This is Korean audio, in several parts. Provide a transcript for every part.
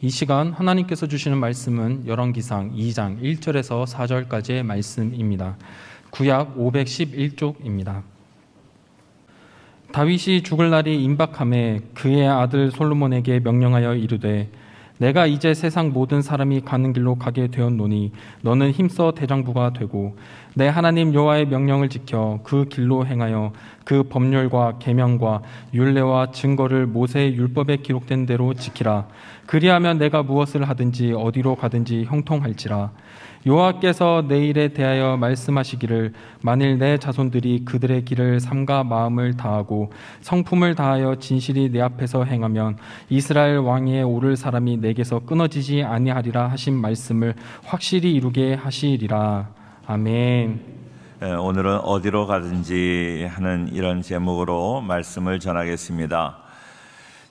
이 시간 하나님께서 주시는 말씀은 열왕기상 2장 1절에서 4절까지의 말씀입니다. 구약 511쪽입니다. 다윗이 죽을 날이 임박함에 그의 아들 솔로몬에게 명령하여 이르되 내가 이제 세상 모든 사람이 가는 길로 가게 되었노니 너는 힘써 대장부가 되고 내 하나님 여호와의 명령을 지켜 그 길로 행하여 그 법률과 계명과 율례와 증거를 모세의 율법에 기록된 대로 지키라. 그리하면 내가 무엇을 하든지 어디로 가든지 형통할지라. 여호와께서 내 일에 대하여 말씀하시기를 만일 내 자손들이 그들의 길을 삼가 마음을 다하고 성품을 다하여 진실이 내 앞에서 행하면 이스라엘 왕위에 오를 사람이 내게서 끊어지지 아니하리라 하신 말씀을 확실히 이루게 하시리라. 아멘. 오늘은 어디로 가든지 하는 이런 제목으로 말씀을 전하겠습니다.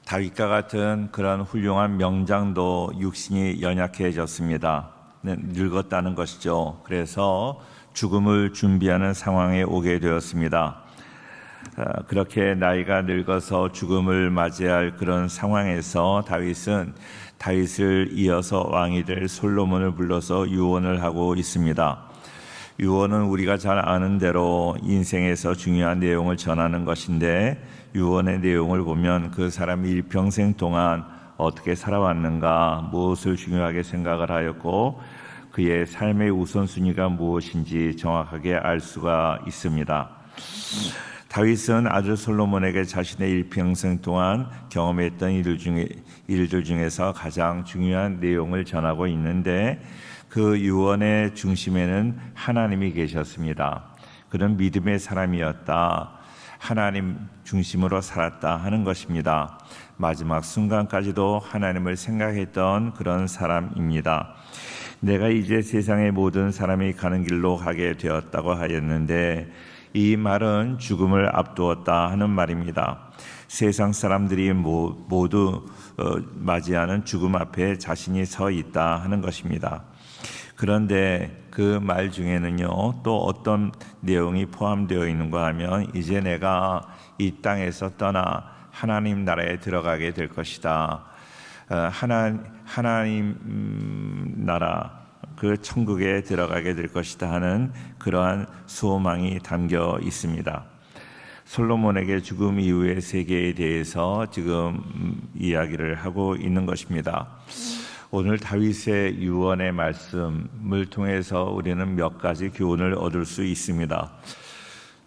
다윗과 같은 그런 훌륭한 명장도 육신이 연약해졌습니다. 늙었다는 것이죠. 그래서 죽음을 준비하는 상황에 오게 되었습니다. 그렇게 나이가 늙어서 죽음을 맞이할 그런 상황에서 다윗은 다윗을 이어서 왕이 될 솔로몬을 불러서 유언을 하고 있습니다. 유언은 우리가 잘 아는 대로 인생에서 중요한 내용을 전하는 것인데 유언의 내용을 보면 그 사람이 일평생 동안 어떻게 살아왔는가, 무엇을 중요하게 생각을 하였고 그의 삶의 우선순위가 무엇인지 정확하게 알 수가 있습니다. 다윗은 아들 솔로몬에게 자신의 일평생 동안 경험했던 일들 중에서 가장 중요한 내용을 전하고 있는데 그 유언의 중심에는 하나님이 계셨습니다. 그는 믿음의 사람이었다. 하나님 중심으로 살았다 하는 것입니다. 마지막 순간까지도 하나님을 생각했던 그런 사람입니다. 내가 이제 세상의 모든 사람이 가는 길로 가게 되었다고 하였는데 이 말은 죽음을 앞두었다 하는 말입니다. 세상 사람들이 모두 맞이하는 죽음 앞에 자신이 서 있다 하는 것입니다. 그런데 그 말 중에는요 또 어떤 내용이 포함되어 있는가 하면 이제 내가 이 땅에서 떠나 하나님 나라에 들어가게 될 것이다. 하나님 나라 그 천국에 들어가게 될 것이다 하는 그러한 소망이 담겨 있습니다. 솔로몬에게 죽음 이후의 세계에 대해서 지금 이야기를 하고 있는 것입니다. 오늘 다윗의 유언의 말씀을 통해서 우리는 몇 가지 교훈을 얻을 수 있습니다.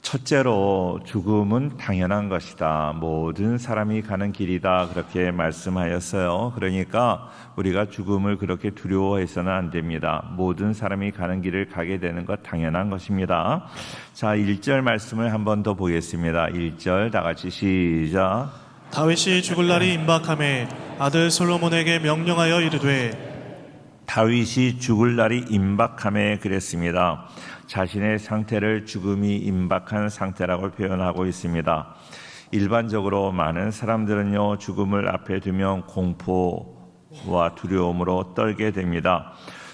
첫째로 죽음은 당연한 것이다. 모든 사람이 가는 길이다. 그렇게 말씀하였어요. 그러니까 우리가 죽음을 그렇게 두려워해서는 안 됩니다. 모든 사람이 가는 길을 가게 되는 것 당연한 것입니다. 자, 1절 말씀을 한 번 더 보겠습니다. 1절 다 같이 시작. 다윗이 죽을 날이 임박함에 아들 솔로몬에게 명령하여 이르되 다윗이 죽을 날이 임박함에 그랬습니다. 자신의 상태를 죽음이 임박한 상태라고 표현하고 있습니다. 일반적으로 많은 사람들은요 죽음을 앞에 두면 공포와 두려움으로 떨게 됩니다.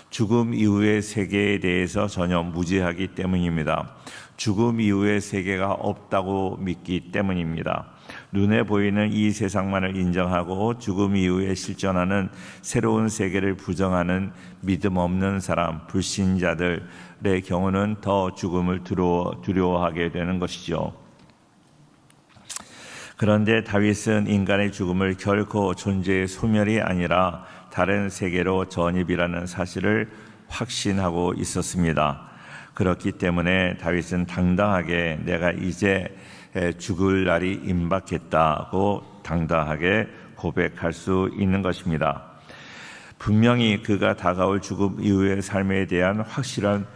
죽음 이후의 세계에 대해서 전혀 무지하기 때문입니다. 죽음 이후의 세계가 없다고 믿기 때문입니다. 눈에 보이는 이 세상만을 인정하고 죽음 이후에 실존하는 새로운 세계를 부정하는 믿음 없는 사람, 불신자들의 경우는 더 죽음을 두려워하게 되는 것이죠. 그런데 다윗은 인간의 죽음을 결코 존재의 소멸이 아니라 다른 세계로 전입이라는 사실을 확신하고 있었습니다. 그렇기 때문에 다윗은 당당하게 내가 이제 죽을 날이 임박했다고 당당하게 고백할 수 있는 것입니다. 분명히 그가 다가올 죽음 이후의 삶에 대한 확실한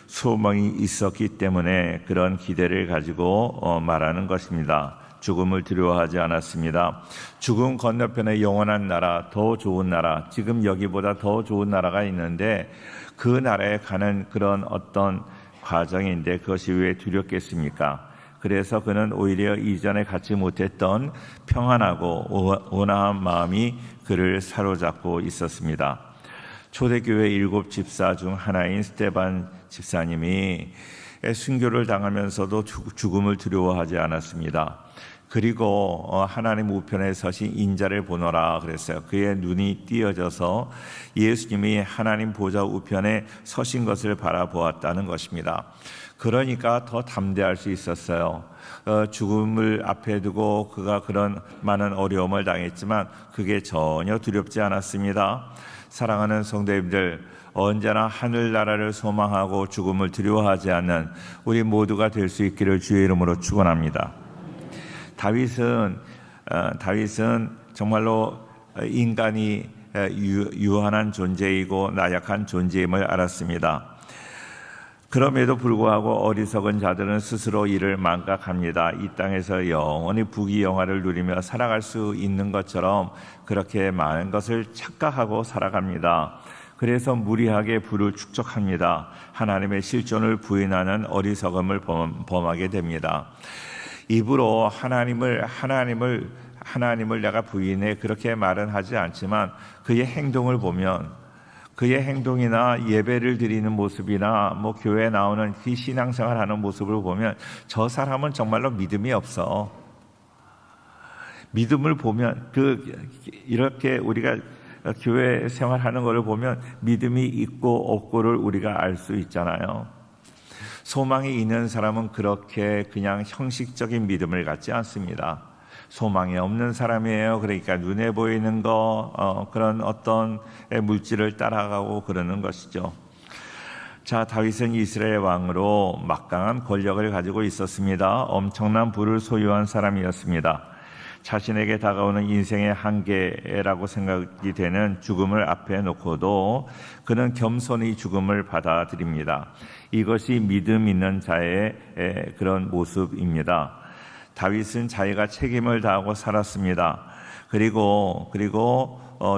소망이 있었기 때문에 그런 기대를 가지고 말하는 것입니다. 죽음을 두려워하지 않았습니다. 죽음 건너편에 영원한 나라, 더 좋은 나라, 지금 여기보다 더 좋은 나라가 있는데 그 나라에 가는 그런 어떤 과정인데 그것이 왜 두렵겠습니까? 그래서 그는 오히려 이전에 갖지 못했던 평안하고 온화한 마음이 그를 사로잡고 있었습니다. 초대교회 7 집사 중 하나인 스테반 집사님이 순교를 당하면서도 죽음을 두려워하지 않았습니다. 그리고 하나님 우편에 서신 인자를 보노라 그랬어요. 그의 눈이 띄어져서 예수님이 하나님 보좌 우편에 서신 것을 바라보았다는 것입니다. 그러니까 더 담대할 수 있었어요. 죽음을 앞에 두고 그가 그런 많은 어려움을 당했지만 그게 전혀 두렵지 않았습니다. 사랑하는 성도님들, 언제나 하늘나라를 소망하고 죽음을 두려워하지 않는 우리 모두가 될 수 있기를 주의 이름으로 축원합니다. 다윗은 정말로 인간이 유한한 존재이고 나약한 존재임을 알았습니다. 그럼에도 불구하고 어리석은 자들은 스스로 이를 망각합니다. 이 땅에서 영원히 부귀영화를 누리며 살아갈 수 있는 것처럼 그렇게 많은 것을 착각하고 살아갑니다. 그래서 무리하게 부를 축적합니다. 하나님의 실존을 부인하는 어리석음을 범하게 됩니다. 입으로 하나님을 내가 부인해 그렇게 말은 하지 않지만 그의 행동을 보면, 그의 행동이나 예배를 드리는 모습이나 교회에 나오는 그 신앙생활하는 모습을 보면 저 사람은 정말로 믿음이 없어. 믿음을 보면 이렇게 우리가 교회 생활하는 것을 보면 믿음이 있고 없고를 우리가 알 수 있잖아요. 소망이 있는 사람은 그렇게 그냥 형식적인 믿음을 갖지 않습니다. 소망이 없는 사람이에요. 그러니까 눈에 보이는 그런 어떤 물질을 따라가고 그러는 것이죠. 자, 다윗은 이스라엘 왕으로 막강한 권력을 가지고 있었습니다. 엄청난 부를 소유한 사람이었습니다. 자신에게 다가오는 인생의 한계라고 생각이 되는 죽음을 앞에 놓고도 그는 겸손히 죽음을 받아들입니다. 이것이 믿음 있는 자의 그런 모습입니다. 다윗은 자기가 책임을 다하고 살았습니다. 그리고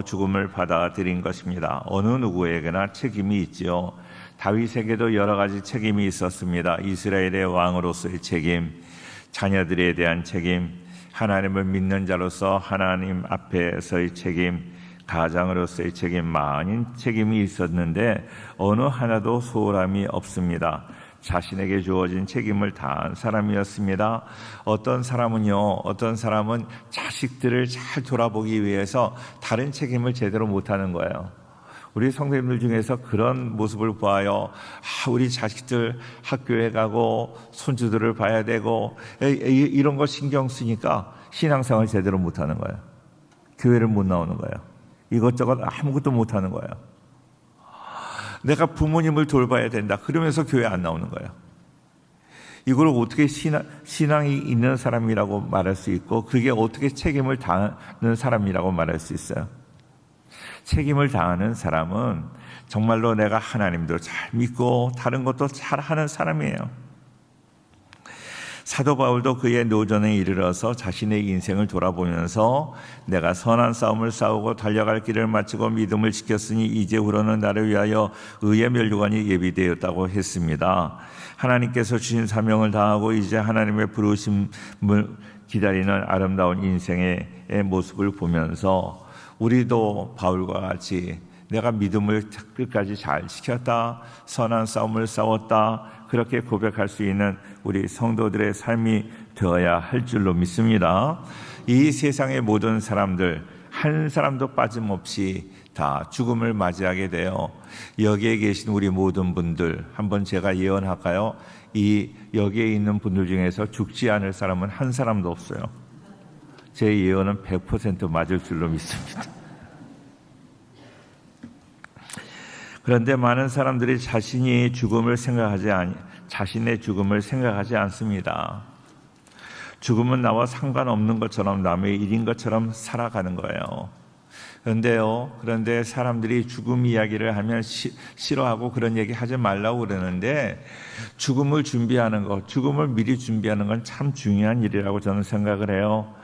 죽음을 받아들인 것입니다. 어느 누구에게나 책임이 있지요. 다윗에게도 여러 가지 책임이 있었습니다. 이스라엘의 왕으로서의 책임, 자녀들에 대한 책임, 하나님을 믿는 자로서 하나님 앞에서의 책임, 가장으로서의 책임, 많은 책임이 있었는데 어느 하나도 소홀함이 없습니다. 자신에게 주어진 책임을 다한 사람이었습니다. 어떤 사람은 자식들을 잘 돌아보기 위해서 다른 책임을 제대로 못하는 거예요. 우리 성도님들 중에서 그런 모습을 보아요. 우리 자식들 학교에 가고 손주들을 봐야 되고 이런 거 신경 쓰니까 신앙생활 제대로 못하는 거예요. 교회를 못 나오는 거예요. 이것저것 아무것도 못하는 거예요. 내가 부모님을 돌봐야 된다. 그러면서 교회 안 나오는 거예요. 이걸 어떻게 신앙이 있는 사람이라고 말할 수 있고 그게 어떻게 책임을 다하는 사람이라고 말할 수 있어요. 책임을 다하는 사람은 정말로 내가 하나님도 잘 믿고 다른 것도 잘 하는 사람이에요. 사도 바울도 그의 노전에 이르러서 자신의 인생을 돌아보면서 내가 선한 싸움을 싸우고 달려갈 길을 마치고 믿음을 지켰으니 이제후로는 나를 위하여 의의 면류관이 예비되었다고 했습니다. 하나님께서 주신 사명을 다하고 이제 하나님의 부르심을 기다리는 아름다운 인생의 모습을 보면서 우리도 바울과 같이 내가 믿음을 끝까지 잘 지켰다, 선한 싸움을 싸웠다, 그렇게 고백할 수 있는 우리 성도들의 삶이 되어야 할 줄로 믿습니다. 이 세상의 모든 사람들 한 사람도 빠짐없이 다 죽음을 맞이하게 돼요. 여기에 계신 우리 모든 분들 한번 제가 예언할까요? 여기에 있는 분들 중에서 죽지 않을 사람은 한 사람도 없어요. 제 예언은 100% 맞을 줄로 믿습니다. 그런데 많은 사람들이 자신의 죽음을 생각하지 않습니다. 죽음은 나와 상관없는 것처럼 남의 일인 것처럼 살아가는 거예요. 그런데 사람들이 죽음 이야기를 하면 싫어하고 그런 얘기 하지 말라고 그러는데 죽음을 미리 준비하는 건 참 중요한 일이라고 저는 생각을 해요.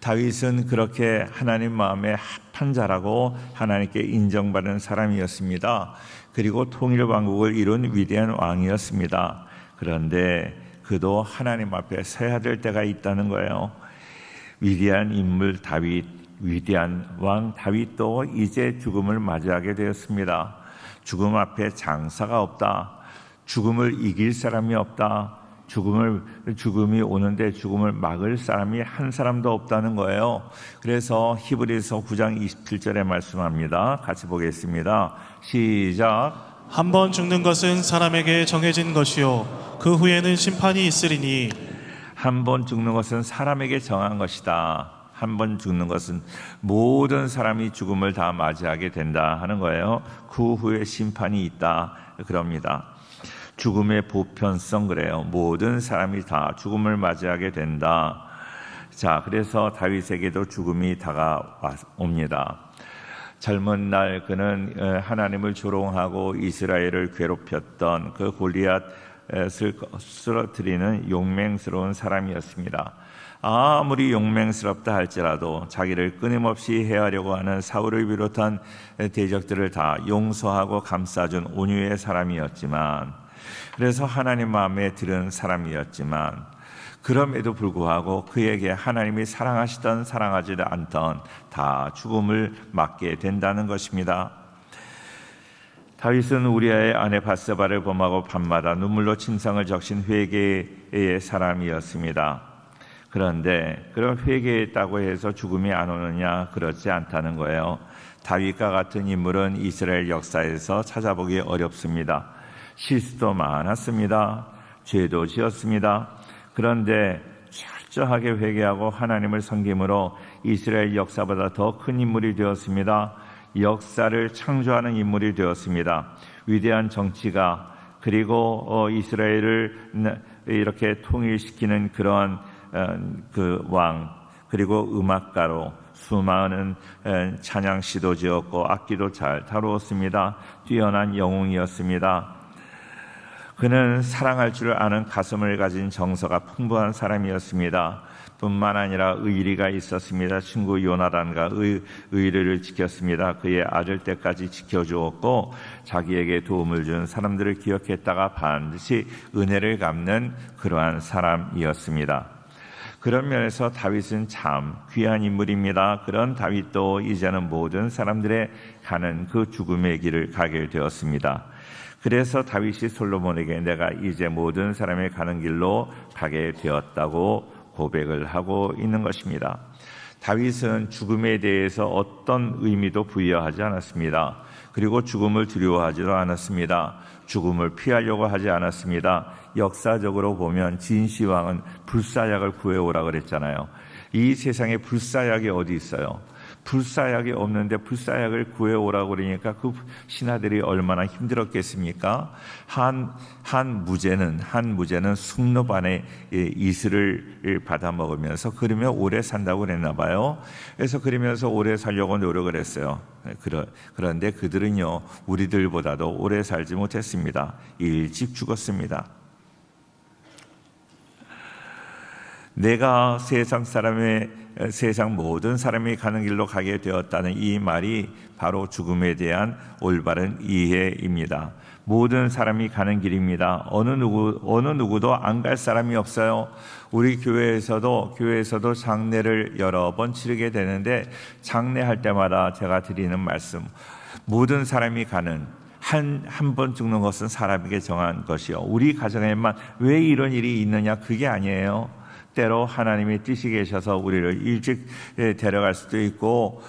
다윗은 그렇게 하나님 마음에 합한 자라고 하나님께 인정받은 사람이었습니다. 그리고 통일왕국을 이룬 위대한 왕이었습니다. 그런데 그도 하나님 앞에 서야 될 때가 있다는 거예요. 위대한 인물 다윗, 위대한 왕 다윗도 이제 죽음을 맞이하게 되었습니다. 죽음 앞에 장사가 없다. 죽음을 이길 사람이 없다. 죽음이 오는데 죽음을 막을 사람이 한 사람도 없다는 거예요. 그래서 히브리서 9장 27절에 말씀합니다. 같이 보겠습니다. 시작. 한 번 죽는 것은 사람에게 정해진 것이요 그 후에는 심판이 있으리니. 한 번 죽는 것은 사람에게 정한 것이다. 한 번 죽는 것은 모든 사람이 죽음을 다 맞이하게 된다 하는 거예요. 그 후에 심판이 있다 그럽니다. 죽음의 보편성 그래요. 모든 사람이 다 죽음을 맞이하게 된다. 자, 그래서 다윗에게도 죽음이 다가옵니다. 젊은 날 그는 하나님을 조롱하고 이스라엘을 괴롭혔던 그 골리앗을 쓰러뜨리는 용맹스러운 사람이었습니다. 아무리 용맹스럽다 할지라도 자기를 끊임없이 해하려고 하는 사울을 비롯한 대적들을 다 용서하고 감싸준 온유의 사람이었지만, 그래서 하나님 마음에 드는 사람이었지만, 그럼에도 불구하고 그에게 하나님이 사랑하시던 사랑하지 않던 다 죽음을 맞게 된다는 것입니다. 다윗은 우리아의 아내 밧세바를 범하고 밤마다 눈물로 침상을 적신 회개의 사람이었습니다. 그런데 그런 회개했다고 해서 죽음이 안 오느냐? 그렇지 않다는 거예요. 다윗과 같은 인물은 이스라엘 역사에서 찾아보기 어렵습니다. 실수도 많았습니다. 죄도 지었습니다. 그런데 철저하게 회개하고 하나님을 섬김으로 이스라엘 역사보다 더 큰 인물이 되었습니다. 역사를 창조하는 인물이 되었습니다. 위대한 정치가, 그리고 이스라엘을 이렇게 통일시키는 그러한 그 왕, 그리고 음악가로 수많은 찬양시도 지었고 악기도 잘 다루었습니다. 뛰어난 영웅이었습니다. 그는 사랑할 줄 아는 가슴을 가진 정서가 풍부한 사람이었습니다. 뿐만 아니라 의리가 있었습니다. 친구 요나단과 의리를 지켰습니다. 그의 아들 때까지 지켜주었고 자기에게 도움을 준 사람들을 기억했다가 반드시 은혜를 갚는 그러한 사람이었습니다. 그런 면에서 다윗은 참 귀한 인물입니다. 그런 다윗도 이제는 모든 사람들의 가는 그 죽음의 길을 가게 되었습니다. 그래서 다윗이 솔로몬에게 내가 이제 모든 사람의 가는 길로 가게 되었다고 고백을 하고 있는 것입니다. 다윗은 죽음에 대해서 어떤 의미도 부여하지 않았습니다. 그리고 죽음을 두려워하지도 않았습니다. 죽음을 피하려고 하지 않았습니다. 역사적으로 보면 진시황은 불사약을 구해오라 그랬잖아요. 이 세상에 불사약이 어디 있어요? 불사약이 없는데 불사약을 구해오라고 그러니까 그 신하들이 얼마나 힘들었겠습니까? 한 무제는 숭노반의 이슬을 받아 먹으면서 그러면 오래 산다고 그랬나 봐요. 그래서 그러면서 오래 살려고 노력을 했어요. 그런데 그들은요, 우리들보다도 오래 살지 못했습니다. 일찍 죽었습니다. 내가 세상 모든 사람이 가는 길로 가게 되었다는 이 말이 바로 죽음에 대한 올바른 이해입니다. 모든 사람이 가는 길입니다. 어느 누구도 안 갈 사람이 없어요. 우리 교회에서도 장례를 여러 번 치르게 되는데 장례할 때마다 제가 드리는 말씀, 모든 사람이 가는 한 번 죽는 것은 사람에게 정한 것이요. 우리 가정에만 왜 이런 일이 있느냐? 그게 아니에요. 때로 하나님의 뜻이 계셔서 우리를 일찍 데려갈 수도 있고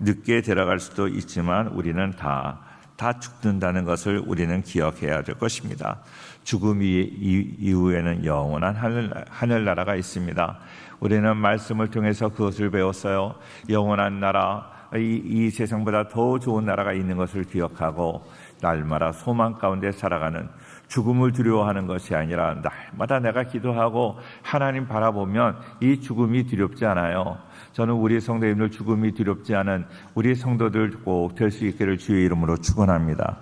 늦게 데려갈 수도 있지만 우리는 다 죽는다는 것을 우리는 기억해야 될 것입니다. 죽음 이후에는 영원한 하늘나라가 있습니다. 우리는 말씀을 통해서 그것을 배웠어요. 영원한 나라, 이 세상보다 더 좋은 나라가 있는 것을 기억하고 날마다 소망 가운데 살아가는, 죽음을 두려워하는 것이 아니라 날마다 내가 기도하고 하나님 바라보면 이 죽음이 두렵지 않아요. 저는 우리 성도님들 죽음이 두렵지 않은 우리 성도들 꼭 될 수 있기를 주의 이름으로 축원합니다.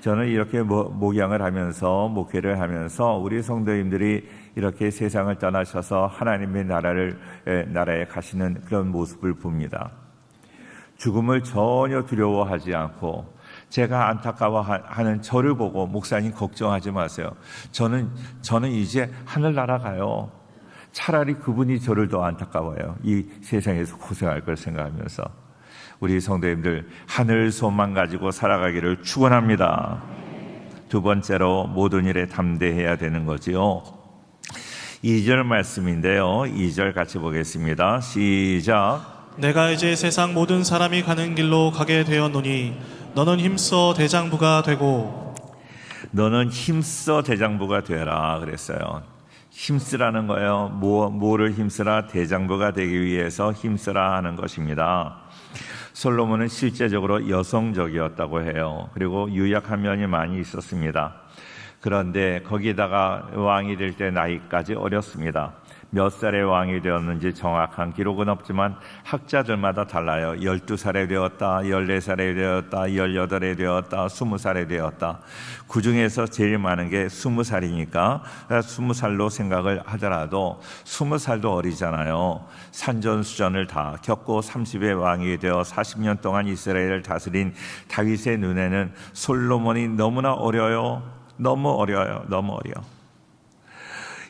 저는 이렇게 목양을 하면서, 목회를 하면서 우리 성도님들이 이렇게 세상을 떠나셔서 하나님의 나라에 가시는 그런 모습을 봅니다. 죽음을 전혀 두려워하지 않고, 제가 안타까워하는 저를 보고 목사님 걱정하지 마세요. 저는 이제 하늘나라 가요. 차라리 그분이 저를 더 안타까워요. 이 세상에서 고생할 걸 생각하면서. 우리 성도님들 하늘 소망 가지고 살아가기를 축원합니다. 두 번째로 모든 일에 담대해야 되는 거지요. 2절 말씀인데요. 2절 같이 보겠습니다. 시작. 내가 이제 세상 모든 사람이 가는 길로 가게 되었노니 너는 힘써 대장부가 되고 너는 힘써 대장부가 되라 그랬어요. 힘쓰라는 거예요. 뭐를 힘쓰라? 대장부가 되기 위해서 힘쓰라 하는 것입니다. 솔로몬은 실제적으로 여성적이었다고 해요. 그리고 유약한 면이 많이 있었습니다. 그런데 거기다가 왕이 될 때 나이까지 어렸습니다. 몇 살에 왕이 되었는지 정확한 기록은 없지만 학자들마다 달라요. 12살에 되었다, 14살에 되었다, 18에 되었다, 20살에 되었다. 그 중에서 제일 많은 게 20살이니까 20살로 생각을 하더라도 20살도 어리잖아요. 산전수전을 다 겪고 30의 왕이 되어 40년 동안 이스라엘을 다스린 다윗의 눈에는 솔로몬이 너무나 어려요. 너무 어려요. 너무 어려.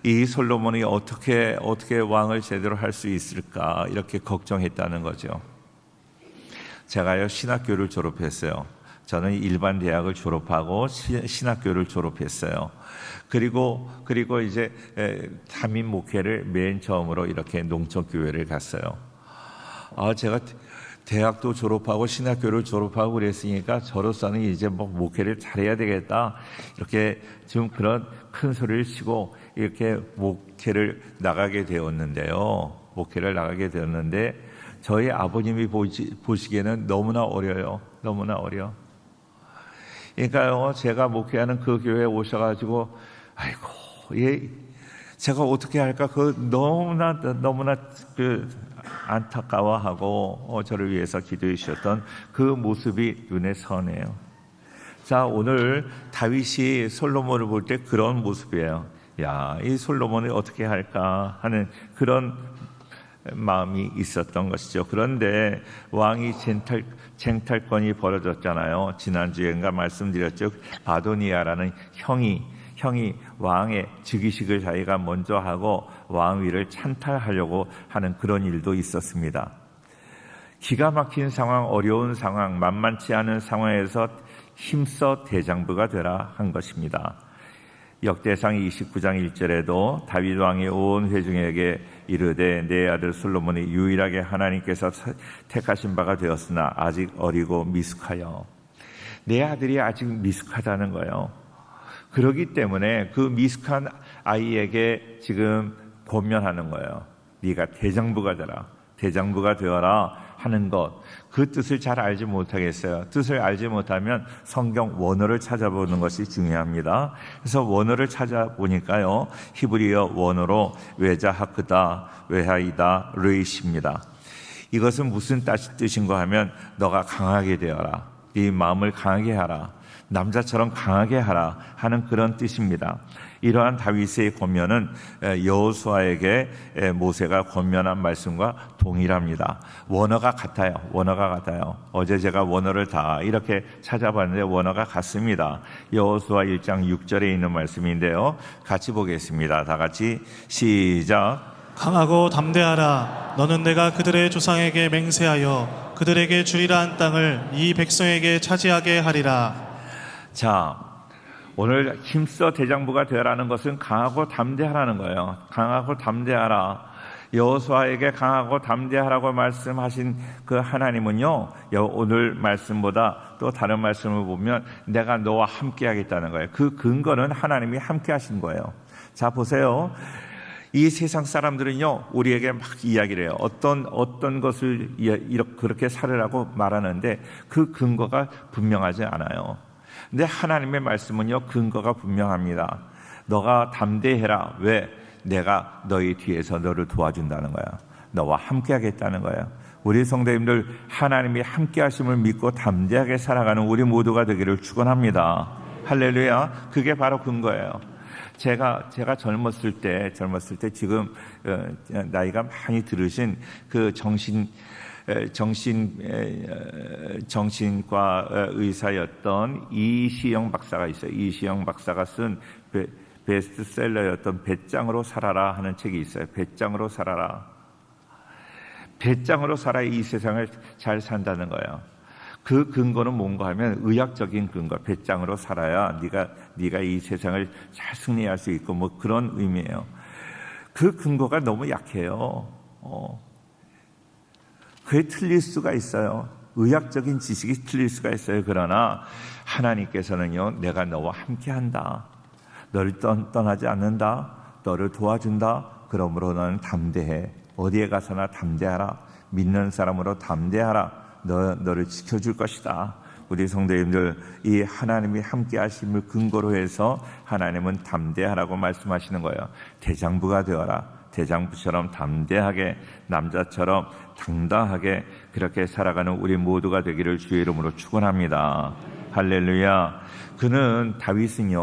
이 솔로몬이 어떻게 왕을 제대로 할 수 있을까 이렇게 걱정했다는 거죠. 제가요 신학교를 졸업했어요. 저는 일반 대학을 졸업하고 신학교를 졸업했어요. 그리고 이제 담임 목회를 맨 처음으로 이렇게 농촌교회를 갔어요. 제가 대학도 졸업하고 신학교를 졸업하고 그랬으니까 저로서는 이제 목회를 잘해야 되겠다 이렇게 좀 그런 큰 소리를 치고 이렇게 목회를 나가게 되었는데요. 목회를 나가게 되었는데 저희 아버님이 보시기에는 너무나 어려요. 너무나 어려. 그러니까요, 제가 목회하는 그 교회에 오셔가지고 아이고, 제가 어떻게 할까? 너무나 안타까워하고 저를 위해서 기도해 주셨던 그 모습이 눈에 선해요. 자, 오늘 다윗이 솔로몬을 볼 때 그런 모습이에요. 야, 이 솔로몬이 어떻게 할까 하는 그런 마음이 있었던 것이죠. 그런데 왕이 쟁탈권이 벌어졌잖아요. 지난주에인가 말씀드렸죠. 아도니아라는 형이 왕의 즉위식을 자기가 먼저 하고 왕위를 찬탈하려고 하는 그런 일도 있었습니다. 기가 막힌 상황, 어려운 상황, 만만치 않은 상황에서 힘써 대장부가 되라 한 것입니다. 역대상 29장 1절에도 다윗 왕이 온 회중에게 이르되 내 아들 솔로몬이 유일하게 하나님께서 택하신 바가 되었으나 아직 어리고 미숙하여. 내 아들이 아직 미숙하다는 거예요. 그렇기 때문에 그 미숙한 아이에게 지금 권면하는 거예요. 네가 대장부가 되라, 대장부가 되어라 하는 것. 그 뜻을 잘 알지 못하겠어요. 뜻을 알지 못하면 성경 원어를 찾아보는 것이 중요합니다. 그래서 원어를 찾아보니까요, 히브리어 원어로 외자하크다, 외하이다, 르이시입니다. 이것은 무슨 뜻인가 하면 너가 강하게 되어라, 네 마음을 강하게 하라, 남자처럼 강하게 하라 하는 그런 뜻입니다. 이러한 다윗의 권면은 여호수아에게 모세가 권면한 말씀과 동일합니다. 원어가 같아요. 원어가 같아요. 어제 제가 원어를 다 이렇게 찾아봤는데 원어가 같습니다. 여호수아 1장 6절에 있는 말씀인데요. 같이 보겠습니다. 다 같이 시작. 강하고 담대하라. 너는 내가 그들의 조상에게 맹세하여 그들에게 주리라 한 땅을 이 백성에게 차지하게 하리라. 자, 오늘 힘써 대장부가 되라는 것은 강하고 담대하라는 거예요. 강하고 담대하라. 여호수아에게 강하고 담대하라고 말씀하신 그 하나님은요, 오늘 말씀보다 또 다른 말씀을 보면 내가 너와 함께 하겠다는 거예요. 그 근거는 하나님이 함께 하신 거예요. 자, 보세요. 이 세상 사람들은요, 우리에게 막 이야기를 해요. 어떤 것을 이렇게 그렇게 살으라고 말하는데 그 근거가 분명하지 않아요. 근데 하나님의 말씀은요, 근거가 분명합니다. 너가 담대해라. 왜? 내가 너희 뒤에서 너를 도와준다는 거야. 너와 함께 하겠다는 거야. 우리 성도님들, 하나님이 함께 하심을 믿고 담대하게 살아가는 우리 모두가 되기를 축원합니다. 할렐루야. 그게 바로 근거예요. 제가 젊었을 때 지금 나이가 많이 들으신 그 정신과 의사였던 이시영 박사가 있어요. 이시영 박사가 쓴 베스트셀러였던 배짱으로 살아라 하는 책이 있어요. 배짱으로 살아라. 배짱으로 살아야 이 세상을 잘 산다는 거예요. 그 근거는 뭔가 하면 의학적인 근거, 배짱으로 살아야 네가 이 세상을 잘 승리할 수 있고 뭐 그런 의미예요. 그 근거가 너무 약해요. 그게 틀릴 수가 있어요. 의학적인 지식이 틀릴 수가 있어요. 그러나 하나님께서는요, 내가 너와 함께한다, 너를 떠나지 않는다, 너를 도와준다. 그러므로 너는 담대해. 어디에 가서나 담대하라. 믿는 사람으로 담대하라. 너를 지켜줄 것이다. 우리 성도님들, 이 하나님이 함께 하심을 근거로 해서 하나님은 담대하라고 말씀하시는 거예요. 대장부가 되어라. 대장부처럼 담대하게, 남자처럼 당당하게 그렇게 살아가는 우리 모두가 되기를 주의 이름으로 축원합니다. 할렐루야. 다윗은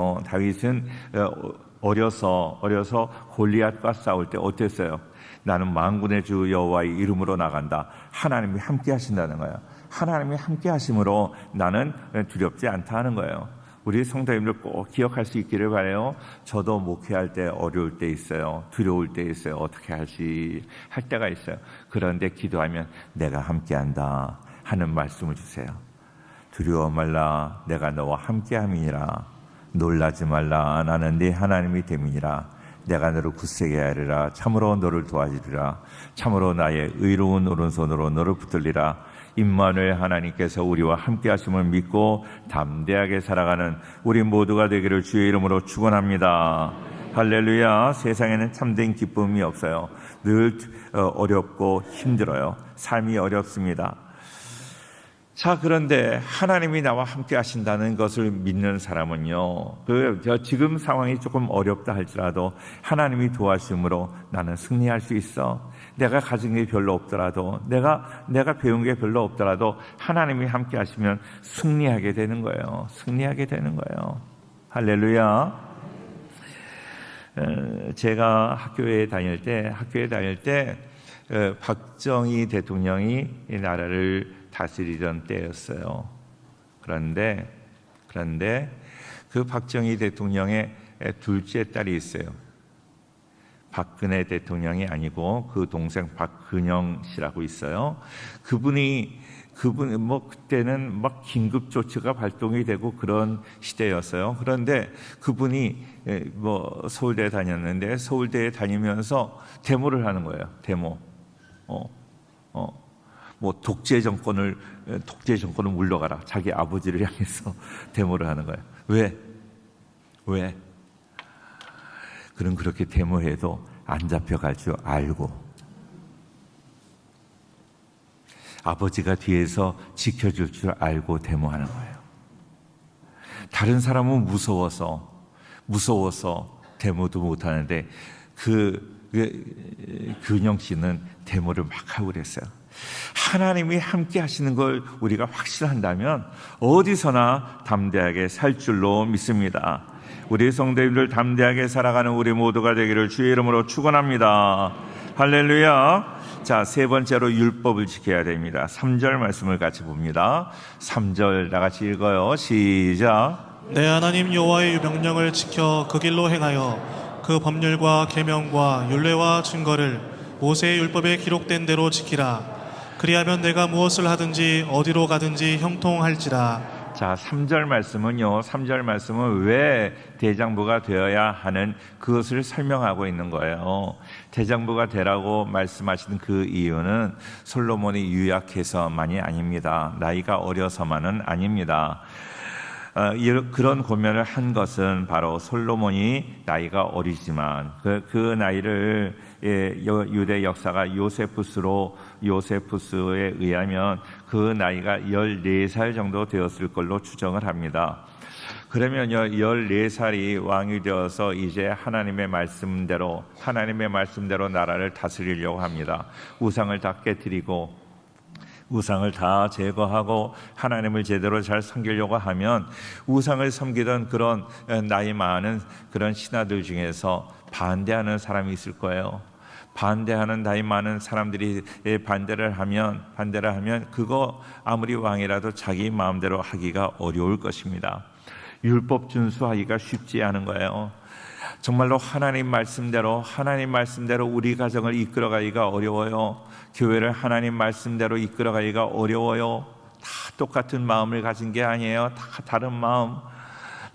어려서 골리앗과 싸울 때 어땠어요? 나는 만군의 주 여호와의 이름으로 나간다. 하나님이 함께 하신다는 거예요. 하나님이 함께 하심으로 나는 두렵지 않다 하는 거예요. 우리 성도님들 꼭 기억할 수 있기를 바라요. 저도 목회할 때 어려울 때 있어요. 두려울 때 있어요. 어떻게 할 때가 있어요. 그런데 기도하면 내가 함께한다 하는 말씀을 주세요. 두려워 말라. 내가 너와 함께함이니라. 놀라지 말라. 나는 네 하나님이 됨이니라. 내가 너를 굳세게 하리라. 참으로 너를 도와주리라. 참으로 나의 의로운 오른손으로 너를 붙들리라. 임마누엘 하나님께서 우리와 함께 하심을 믿고 담대하게 살아가는 우리 모두가 되기를 주의 이름으로 축원합니다. 할렐루야. 세상에는 참된 기쁨이 없어요. 늘 어렵고 힘들어요. 삶이 어렵습니다. 자, 그런데 하나님이 나와 함께 하신다는 것을 믿는 사람은요, 지금 상황이 조금 어렵다 할지라도 하나님이 도와주심으로 나는 승리할 수 있어. 내가 가진 게 별로 없더라도, 내가 배운 게 별로 없더라도 하나님이 함께 하시면 승리하게 되는 거예요. 승리하게 되는 거예요. 할렐루야. 제가 학교에 다닐 때 박정희 대통령이 이 나라를 다스리던 때였어요. 그런데 그 박정희 대통령의 둘째 딸이 있어요. 박근혜 대통령이 아니고 그 동생 박근영 씨라고 있어요. 그분이 그때는 막 긴급 조치가 발동이 되고 그런 시대였어요. 그런데 그분이 서울대에 다녔는데 서울대에 다니면서 데모를 하는 거예요. 데모. 독재 정권을 물러가라. 자기 아버지를 향해서 데모를 하는 거예요. 왜? 그럼 그렇게 데모해도 안 잡혀갈 줄 알고 아버지가 뒤에서 지켜줄 줄 알고 데모하는 거예요. 다른 사람은 무서워서 데모도 못하는데 근영 씨는 데모를 막 하고 그랬어요. 하나님이 함께 하시는 걸 우리가 확신한다면 어디서나 담대하게 살 줄로 믿습니다. 우리 성도님들 담대하게 살아가는 우리 모두가 되기를 주의 이름으로 축원합니다. 할렐루야. 자, 세 번째로 율법을 지켜야 됩니다. 3절 말씀을 같이 봅니다. 3절 다 같이 읽어요. 시작. 내 하나님 여호와의 명령을 지켜 그 길로 행하여 그 법률과 계명과 율례와 증거를 모세의 율법에 기록된 대로 지키라. 그리하면 내가 무엇을 하든지 어디로 가든지 형통할지라. 자, 3절 말씀은 왜 대장부가 되어야 하는 그것을 설명하고 있는 거예요. 대장부가 되라고 말씀하신 그 이유는 솔로몬이 유약해서만이 아닙니다. 나이가 어려서만은 아닙니다. 그런 고면을 한 것은 바로 솔로몬이 나이가 어리지만 그 나이를 유대 역사가 요세푸스에 의하면 그 나이가 14살 정도 되었을 걸로 추정을 합니다. 그러면요, 14살이 왕이 되어서 이제 하나님의 말씀대로 나라를 다스리려고 합니다. 우상을 다 깨뜨리고 우상을 다 제거하고 하나님을 제대로 잘 섬기려고 하면 우상을 섬기던 그런 나이 많은 그런 신하들 중에서 반대하는 사람이 있을 거예요. 반대하는 나이 많은 사람들이 반대를 하면 그거 아무리 왕이라도 자기 마음대로 하기가 어려울 것입니다. 율법 준수하기가 쉽지 않은 거예요. 정말로 하나님 말씀대로 우리 가정을 이끌어가기가 어려워요. 교회를 하나님 말씀대로 이끌어가기가 어려워요. 다 똑같은 마음을 가진 게 아니에요. 다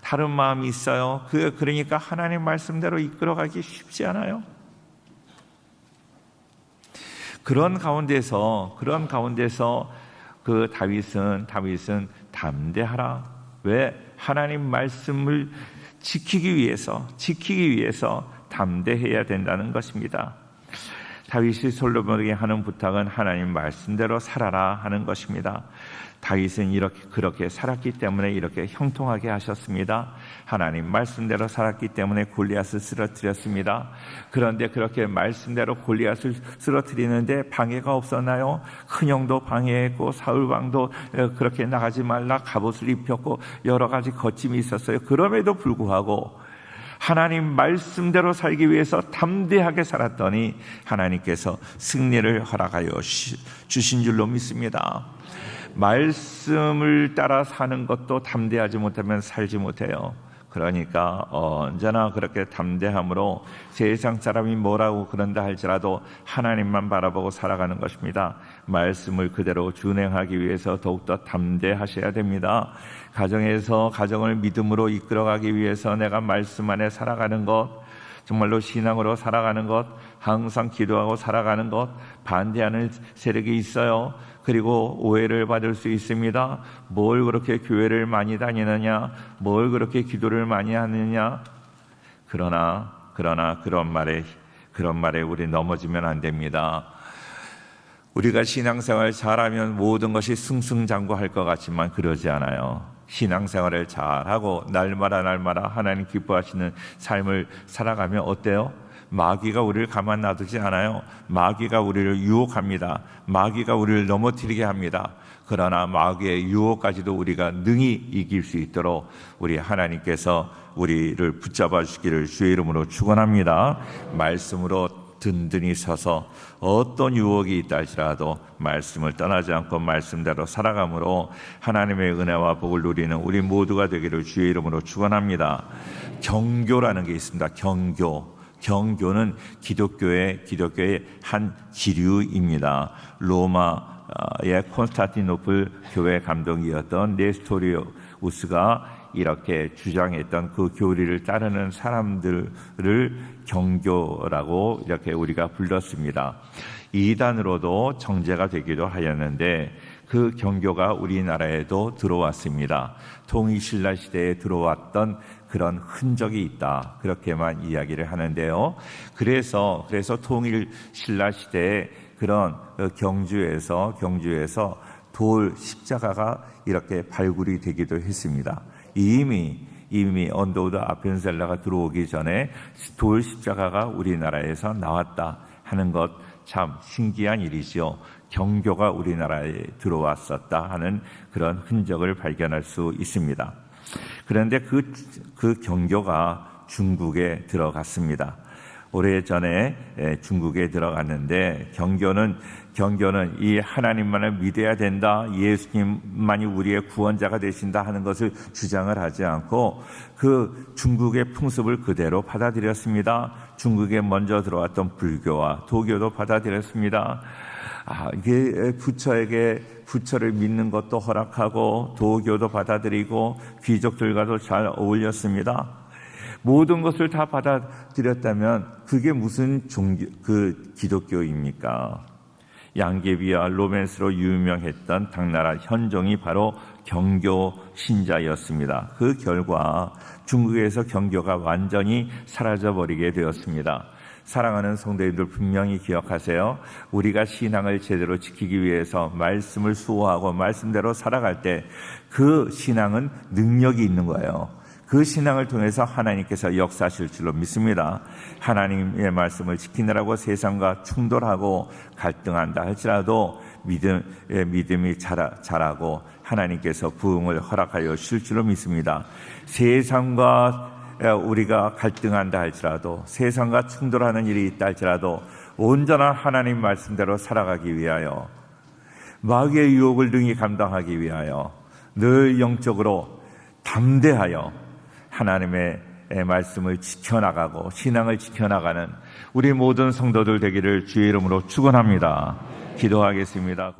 다른 마음이 있어요. 그러니까 하나님 말씀대로 이끌어가기 쉽지 않아요. 그런 가운데서 그 다윗은 담대하라. 왜? 하나님 말씀을 지키기 위해서 담대해야 된다는 것입니다. 다윗이 솔로몬에게 하는 부탁은 하나님 말씀대로 살아라 하는 것입니다. 다윗은 그렇게 살았기 때문에 이렇게 형통하게 하셨습니다. 하나님 말씀대로 살았기 때문에 골리앗을 쓰러뜨렸습니다. 그런데 그렇게 말씀대로 골리앗을 쓰러뜨리는데 방해가 없었나요? 큰형도 방해했고 사울 왕도 그렇게 나가지 말라 갑옷을 입혔고 여러 가지 거침이 있었어요. 그럼에도 불구하고 하나님 말씀대로 살기 위해서 담대하게 살았더니 하나님께서 승리를 허락하여 주신 줄로 믿습니다. 말씀을 따라 사는 것도 담대하지 못하면 살지 못해요. 그러니까 언제나 그렇게 담대함으로 세상 사람이 뭐라고 그런다 할지라도 하나님만 바라보고 살아가는 것입니다. 말씀을 그대로 준행하기 위해서 더욱더 담대하셔야 됩니다. 가정에서 가정을 믿음으로 이끌어가기 위해서 내가 말씀 안에 살아가는 것, 정말로 신앙으로 살아가는 것, 항상 기도하고 살아가는 것, 반대하는 세력이 있어요. 그리고 오해를 받을 수 있습니다. 뭘 그렇게 교회를 많이 다니느냐, 뭘 그렇게 기도를 많이 하느냐. 그러나 그런 말에 우리 넘어지면 안 됩니다. 우리가 신앙생활 잘하면 모든 것이 승승장구할 것 같지만 그러지 않아요. 신앙생활을 잘하고 날마다 하나님 기뻐하시는 삶을 살아가면 어때요? 마귀가 우리를 가만 놔두지 않아요. 마귀가 우리를 유혹합니다. 마귀가 우리를 넘어뜨리게 합니다. 그러나 마귀의 유혹까지도 우리가 능히 이길 수 있도록 우리 하나님께서 우리를 붙잡아 주시기를 주의 이름으로 축원합니다. 말씀으로 든든히 서서 어떤 유혹이 있다 할지라도 말씀을 떠나지 않고 말씀대로 살아감으로 하나님의 은혜와 복을 누리는 우리 모두가 되기를 주의 이름으로 축원합니다. 경교라는 게 있습니다. 경교는 기독교의 한 기류입니다. 로마의 콘스탄티노플 교회 감독이었던 네스토리우스가 이렇게 주장했던 그 교리를 따르는 사람들을 경교라고 이렇게 우리가 불렀습니다. 이단으로도 정죄가 되기도 하였는데 그 경교가 우리나라에도 들어왔습니다. 통일신라 시대에 들어왔던 그런 흔적이 있다. 그렇게만 이야기를 하는데요. 그래서 통일신라 시대에 그런 경주에서 돌 십자가가 이렇게 발굴이 되기도 했습니다. 이미 언더우드 아펜셀러가 들어오기 전에 돌 십자가가 우리나라에서 나왔다 하는 것 참 신기한 일이죠. 경교가 우리나라에 들어왔었다 하는 그런 흔적을 발견할 수 있습니다. 그런데 그 경교가 중국에 들어갔습니다. 오래전에 중국에 들어갔는데 경교는 이 하나님만을 믿어야 된다, 예수님만이 우리의 구원자가 되신다 하는 것을 주장을 하지 않고 그 중국의 풍습을 그대로 받아들였습니다. 중국에 먼저 들어왔던 불교와 도교도 받아들였습니다. 이게 부처를 믿는 것도 허락하고 도교도 받아들이고 귀족들과도 잘 어울렸습니다. 모든 것을 다 받아들였다면 그게 무슨 기독교입니까? 양계비와 로맨스로 유명했던 당나라 현종이 바로 경교 신자였습니다. 그 결과 중국에서 경교가 완전히 사라져버리게 되었습니다. 사랑하는 성도님들 분명히 기억하세요. 우리가 신앙을 제대로 지키기 위해서 말씀을 수호하고 말씀대로 살아갈 때 그 신앙은 능력이 있는 거예요. 그 신앙을 통해서 하나님께서 역사하실 줄로 믿습니다. 하나님의 말씀을 지키느라고 세상과 충돌하고 갈등한다 할지라도 믿음이 자라고 하나님께서 부흥을 허락하여 주실 줄로 믿습니다. 세상과 우리가 갈등한다 할지라도 세상과 충돌하는 일이 있다 할지라도 온전한 하나님 말씀대로 살아가기 위하여 마귀의 유혹을 능히 감당하기 위하여 늘 영적으로 담대하여 하나님의 말씀을 지켜나가고 신앙을 지켜나가는 우리 모든 성도들 되기를 주의 이름으로 축원합니다. 기도하겠습니다.